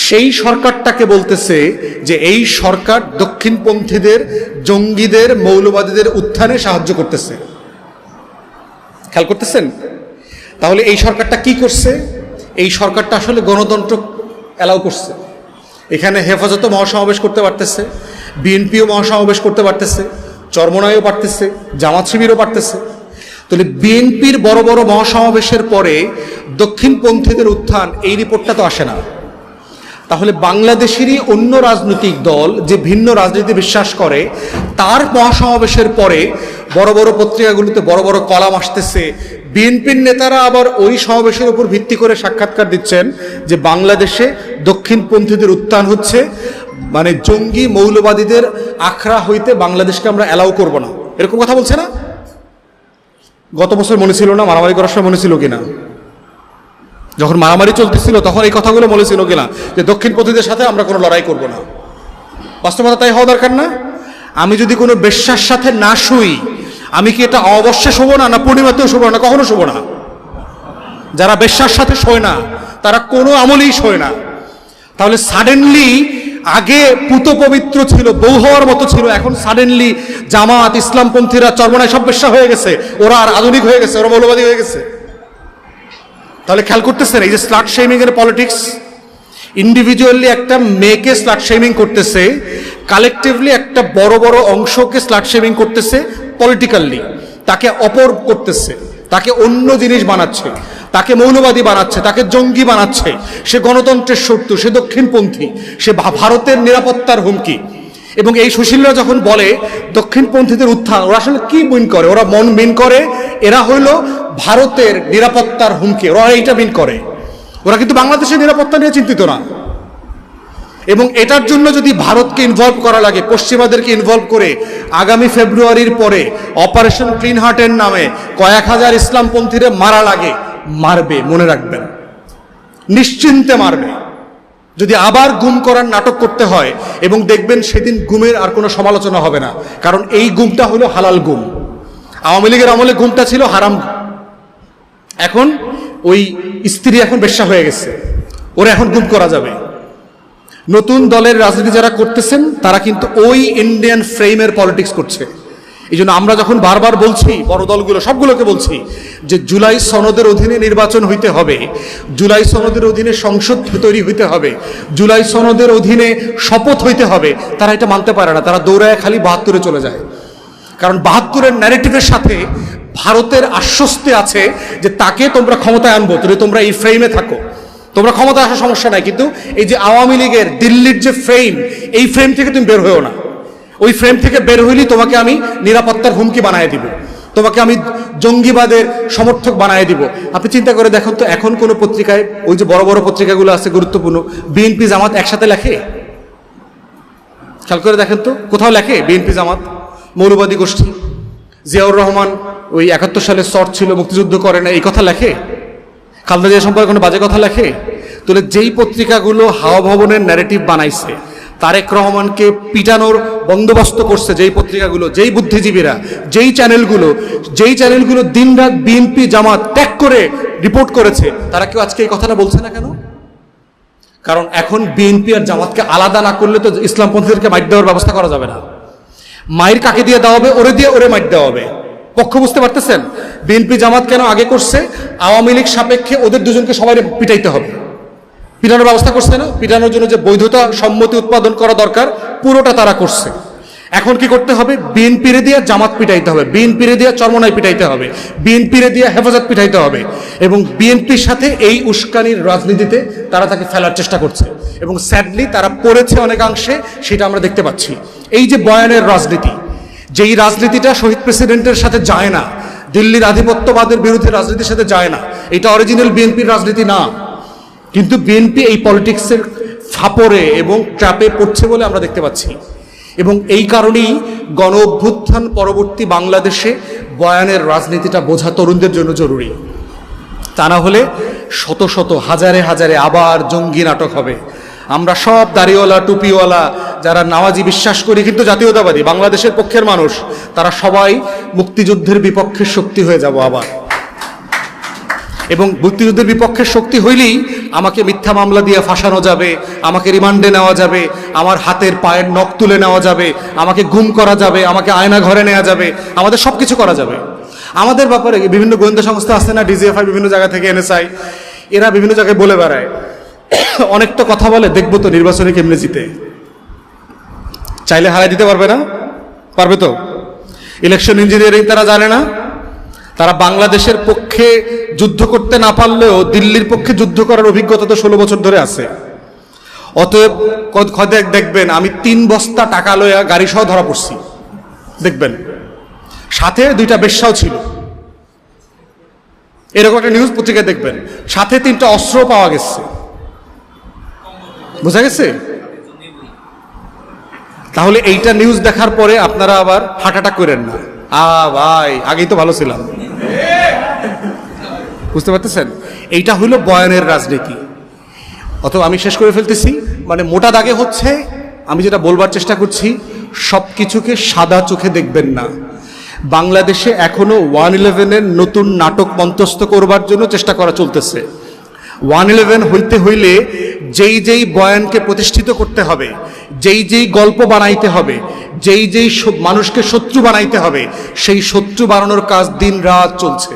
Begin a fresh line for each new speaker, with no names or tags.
সেই সরকারটাকে বলতেছে যে এই সরকার দক্ষিণপন্থীদের, জঙ্গিদের, মৌলবাদীদের উত্থানে সাহায্য করতেছে। খেয়াল করতেছেন? তাহলে এই সরকারটা কি করছে? এই সরকারটা আসলে গণতন্ত্র অ্যালাউ করছে। এখানে হেফাজত মহাসমাবেশ করতে পারতেছে, বিএনপিও মহাসমাবেশ করতে পারতেছে, চরমনাইও পারতেছে, জামাত শিবিরও পারতেছে। তাহলে বিএনপির বড় বড় মহাসমাবেশের পরে দক্ষিণপন্থীদের উত্থান, এই রিপোর্টটা তো আসে না। তাহলে বাংলাদেশেরই অন্য রাজনৈতিক দল যে ভিন্ন রাজনীতি বিশ্বাস করে, তার মহাসমাবেশের পরে বড় বড় পত্রিকাগুলোতে বড় বড় কলাম আসতেছে। বিএনপির নেতারা আবার ওই সমাবেশের উপর ভিত্তি করে সাক্ষাৎকার দিচ্ছেন যে বাংলাদেশে দক্ষিণপন্থীদের উত্থান হচ্ছে, মানে জঙ্গি মৌলবাদীদের আখড়া হইতে বাংলাদেশকে আমরা অ্যালাউ করব না, এরকম কথা বলছে না? গত বছর মনে ছিল না? মারামারি করার সময় মনে ছিল কিনা? যখন মারামারি চলতেছিল তখন এই কথাগুলো মনে ছিল কিনা যে দক্ষিণপন্থীদের সাথে আমরা কোনো লড়াই করব না? বাস্তবতা তাই হওয়া দরকার না? আমি যদি কোনো বেশ্যার সাথে না শুই, আমি কি এটা অবশ্যই শোবো না, না পূর্ণিমাতেও শোবো না? কখনো শোবো না। যারা বেশ্যার সাথে শোয় না তারা কোনো আমলেই শোয় না। তাহলে সাডেনলি আগে পুত পবিত্র ছিল, বউ হওয়ার মতো ছিল, এখন সাডেনলি জামাত, ইসলামপন্থীরা, চরমনায় সব বেশ্যা হয়ে গেছে, ওরা আর আধুনিক হয়ে গেছে, ওরা মৌলবাদী হয়ে গেছে। তাহলে খেয়াল করতেছেন এই যে স্লাট শেমিং এর পলিটিক্স, ইন্ডিভিজুয়ালি একটা মেয়েকে স্লাট শেমিং করতেছে, কালেকটিভলি একটা বড় বড় অংশকে স্লাট শেমিং করতেছে, পলিটিক্যালি তাকে অপর করতেছে, তাকে অন্য জিনিস বানাচ্ছে, তাকে মৌলবাদী বানাচ্ছে, তাকে জঙ্গি বানাচ্ছে। সে গণতন্ত্রের শত্রু, সে দক্ষিণপন্থী, সে ভারতের নিরাপত্তার হুমকি। এবং এই সুশীলরা যখন বলে দক্ষিণপন্থীদের উত্থান, ওরা আসলে কি মিন করে? ওরা মন মিন করে এরা হইল ভারতের নিরাপত্তার হুমকি, ওরা এইটা মিন করে। ওরা কিন্তু বাংলাদেশের নিরাপত্তা নিয়ে চিন্তিত না। এবং এটার জন্য যদি ভারতকে ইনভলভ করা লাগে, পশ্চিমাদেরকে ইনভলভ করে আগামী ফেব্রুয়ারির পরে অপারেশন ক্লিন হার্টের নামে কয়েক হাজার ইসলামপন্থীরা মারা লাগে, মারবে, মনে রাখবেন, নিশ্চিন্তে মারবে। যদি আবার গুম করার নাটক করতে হয়, এবং দেখবেন সেদিন গুমের আর কোনো সমালোচনা হবে না, কারণ এই গুমটা হলো হালাল গুম। আওয়ামী লীগের আমলে গুমটা ছিল হারাম। এখন ওই স্ত্রী এখন বেশ্যা হয়ে গেছে, ওরা এখন গুম করা যাবে। নতুন দলের রাজনীতি যারা করতেছেন তারা কিন্তু ওই ইন্ডিয়ান ফ্রেমের পলিটিক্স করছে। এই জন্য আমরা যখন বারবার বলছি, বড় দলগুলো সবগুলোকে বলছি যে জুলাই সনদের অধীনে নির্বাচন হইতে হবে, জুলাই সনদের অধীনে সংসদ তৈরি হইতে হবে, জুলাই সনদের অধীনে শপথ হইতে হবে, তারা এটা মানতে পারে না। তারা দৌড়ায় খালি ৭২-এ চলে যায়। কারণ ৭২-এর ন্যারেটিভের সাথে ভারতের আশ্বস্তি আছে যে তাকে তোমরা ক্ষমতায় আনবো, তোমরা এই ফ্রেমে থাকো, তোমরা ক্ষমতা আসার সমস্যা নাই। কিন্তু এই যে আওয়ামী লীগের দিল্লির যে ফ্রেম, এই ফ্রেম থেকে তুমি বের হয়েও না। ওই ফ্রেম থেকে বের হইলেই তোমাকে আমি নিরাপত্তার হুমকি বানিয়ে দিব, তোমাকে আমি জঙ্গিবাদের সমর্থক বানিয়ে দিব। আপনি চিন্তা করে দেখুন তো, এখন কোনো পত্রিকায়, ওই যে বড় বড় পত্রিকাগুলো আছে গুরুত্বপূর্ণ, বিএনপি জামাত একসাথে লেখে? খেয়াল করে দেখেন তো, কোথাও লেখে বিএনপি জামাত মৌলবাদী গোষ্ঠী? জিয়াউর রহমান ওই ৭১ সালে শর্ট ছিল, মুক্তিযুদ্ধ করে না, এই কথা লেখে? খালেদা জিয়া সম্পর্কে কোনো বাজে কথা লেখে? তাহলে যেই পত্রিকাগুলো হাওয়া ভবনের ন্যারেটিভ বানাইছে, তারেক রহমানকে পিটানোর বন্দোবস্ত করছে যেই পত্রিকাগুলো, যেই বুদ্ধিজীবীরা, যেই চ্যানেলগুলো দিনরাত বিএনপি জামাত ত্যাগ করে রিপোর্ট করেছে, তারা কেউ আজকে এই কথাটা বলছে না কেন? কারণ এখন বিএনপি আর জামাতকে আলাদা না করলে তো ইসলামপন্থীদেরকে মাইট দেওয়ার ব্যবস্থা করা যাবে না। মায়ের কাকে দিয়ে দেওয়া হবে? ওরে দিয়ে ওরে মাইট দেওয়া হবে। পক্ষ বুঝতে পারতেছেন? বিএনপি জামাত কেন আগে করছে? আওয়ামী লীগ সাপেক্ষে ওদের দুজনকে সবাই পিটাইতে হবে, পিটানোর ব্যবস্থা করছে না? পিটানোর জন্য যে বৈধতা, সম্মতি উৎপাদন করা দরকার, পুরোটা তারা করছে। এখন কি করতে হবে? বিএনপিরে দিয়ে জামাত পিটাইতে হবে, বিএনপিরে দিয়ে চরমনাই পিটাইতে হবে, বিএনপিরে দিয়ে হেফাজত পিটাইতে হবে। এবং বিএনপির সাথে এই উস্কানির রাজনীতিতে তারা তাকে ফেলার চেষ্টা করছে, এবং স্যাডলি তারা পড়েছে অনেকাংশে, সেটা আমরা দেখতে পাচ্ছি। এই যে বয়ানের রাজনীতি, যেই রাজনীতিটা শহীদ প্রেসিডেন্টের সাথে যায় না, দিল্লির আধিপত্যবাদের বিরুদ্ধে রাজনীতির সাথে যায় না, এটা অরিজিনাল বিএনপির রাজনীতি না। কিন্তু বিএনপি এই পলিটিক্সের ফাপড়ে এবং ট্র্যাপে পড়ছে বলে আমরা দেখতে পাচ্ছি। এবং এই কারণেই গণ অভ্যুত্থান পরবর্তী বাংলাদেশে বয়ানের রাজনীতিটা বোঝা তরুণদের জন্য জরুরি। তা না হলে শত শত, হাজারে হাজারে আবার জঙ্গি নাটক হবে। আমরা সব দাড়িওয়ালা, টুপিওয়ালা, যারা নামাজি বিশ্বাস করি কিন্তু জাতীয়তাবাদী, বাংলাদেশের পক্ষের মানুষ, তারা সবাই মুক্তিযুদ্ধের বিপক্ষের শক্তি হয়ে যাব আবার। এবং মুক্তিযুদ্ধের বিপক্ষে শক্তি হইলেই আমাকে মিথ্যা মামলা দিয়ে ফাঁসানো যাবে, আমাকে রিমান্ডে নেওয়া যাবে, আমার হাতের পায়ের নখ তুলে নেওয়া যাবে, আমাকে গুম করা যাবে, আমাকে আয়না ঘরে নেওয়া যাবে, আমাদের সব কিছু করা যাবে। আমাদের ব্যাপারে বিভিন্ন গোয়েন্দা সংস্থা আছে না, ডিজিএফআই, বিভিন্ন জায়গা থেকে এনএসআই, এরা বিভিন্ন জায়গায় বলে বেড়ায়, অনেক তো কথা বলে, দেখবো তো নির্বাচনে কেমনে জিতে, চাইলে হারাই দিতে পারবে না? পারবে তো। ইলেকশন ইঞ্জিনিয়ারিং তারা জানে না? তারা বাংলাদেশের পক্ষে যুদ্ধ করতে না পারলেও দিল্লির পক্ষে যুদ্ধ করার অভিজ্ঞতা তো 16 বছর ধরে আছে। অতএব দেখবেন আমি 3 বস্তা টাকা লইয়া গাড়ি সহ ধরা পড়ছি, দেখবেন সাথে 2টা বেশ্যাও ছিল, এরকম একটা নিউজ পত্রিকায় দেখবেন, সাথে 3টা অস্ত্র পাওয়া গেছে। বোঝা গেছে? তাহলে এইটা নিউজ দেখার পরে আপনারা আবার হার্ট অ্যাটাক করেন না, ভাই আগেই তো ভালো ছিলাম। বুঝতে পারতেছেন? এইটা হইল বয়ানের রাজনীতি। অথবা আমি শেষ করে ফেলতেছি, মানে মোটা দাগে হচ্ছে, আমি যেটা বলবার চেষ্টা করছি, সব কিছুকে সাদা চোখে দেখবেন না। বাংলাদেশে এখনো 111-এর নতুন নাটক মঞ্চস্থ করবার জন্য চেষ্টা করা চলতেছে। 111 হইতে হইলে যেই যেই বয়ানকে প্রতিষ্ঠিত করতে হবে, যেই যেই গল্প বানাইতে হবে, যেই যেই মানুষকে শত্রু বানাইতে হবে, সেই শত্রু বানানোর কাজ দিন রাত চলছে।